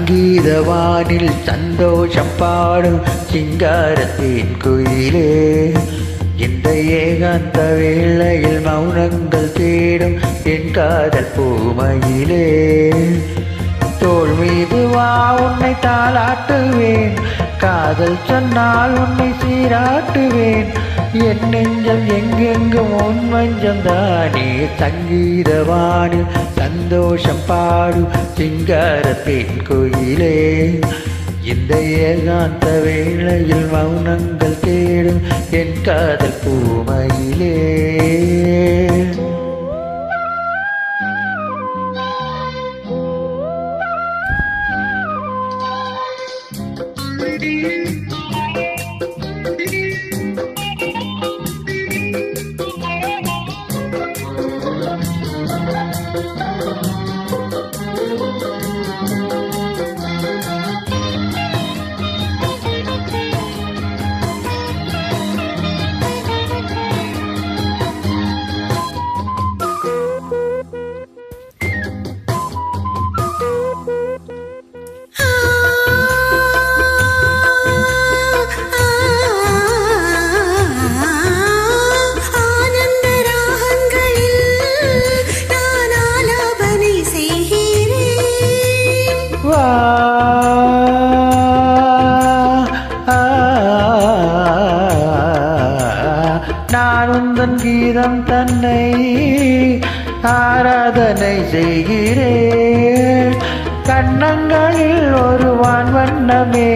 சங்கீதவானில் சந்தோஷம் பாடும் சிங்காரத்தின் குயிலே, இந்த ஏகாந்த வேளையில் மௌனங்கள் தேடும் என் காதல் பூமையிலே. தோள் மீது வா உன்னை தாளாட்டுவேன், காதல் சொன்னால் உன்னை சீராட்டுவேன், என் நெஞ்சம் எங்கெங்கும் உன் மஞ்சம் தானே. சங்கீதவானில் சந்தோஷம் பாடும் சிங்காரத்தின் குயிலே, இந்த ஏகாந்த வேளையில் மௌனங்கள் தேடும் என் காதல் பூமையிலே. நான் உந்தன் கீதம் தன்னை ஆராதனை செய்கிறேன், கண்ணங்களில் ஒரு வான் வண்ணமே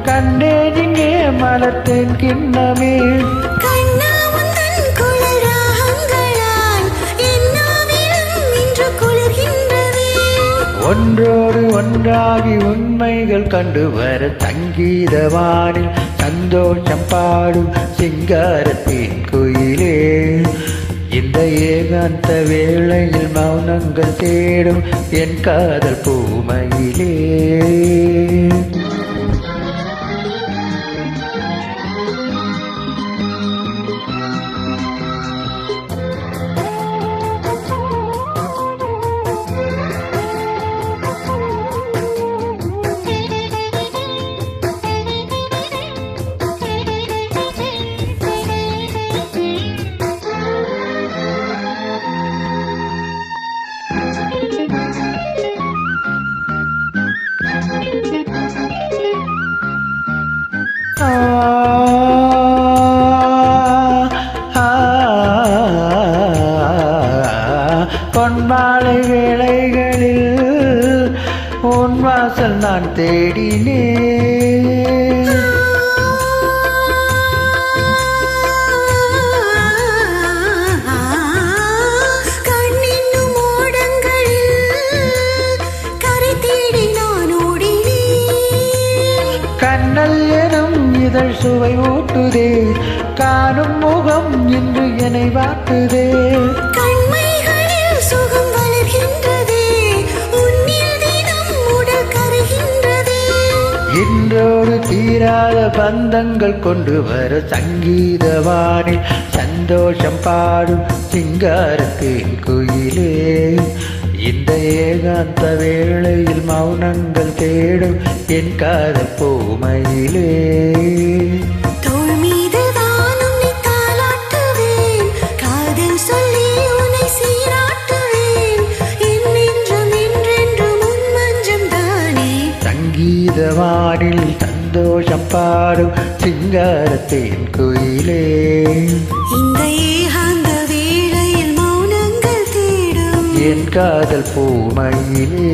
கண்டேன் இங்கே மலர்த்தேன் கிண்ணமே. ஒன்றோடு ஒன்றாகி உண்மைகள் கண்டு வர சங்கீதவானில் சந்தோஷம் பாடும் சிங்காரத்தின் குயிலே, இந்த ஏகாந்த வேளையில் மௌனங்கள் தேடும் என் காதல் பூமையிலே. பொன்மாலை வேளைகளில் உன் வாசல் நான் தேடினேன், கண்ணின்னும் ஓடங்களில் கரை தேடி நான் ஓடினேன். கண்ணல் எனும் இதழ் சுவை ஊட்டுதே, காணும் முகம் இன்று என்னை வாட்டுதே. கண்மைகளில் சுகம் வளர்கின்றதே, உன்னில் தினம் உடல் கரைகின்றதே. இன்றோடு தீராத பந்தங்கள் கொண்டு வர சங்கீதவானில் சந்தோஷம் பாடும் சிங்காரத்தின் குயிலே, இந்த ஏகாந்த வேளையில் மௌனங்கள் தேடும் என் காதல் பூமையிலே. தோள் மீது தான் உன்னை தாளாட்டுவேன், காதல் சொல்லி உன்னை சீராட்டுவேன், என் நெஞ்சம் என்றென்றும் உன் மஞ்சம் தானே. சங்கீதவானில் சந்தோஷம் பாடும் சிங்காரத்தின் குயிலே, இந்த ஏகாந்த வேளையில் மௌனங்கள் தேடும் என் காதல் பூமையிலே.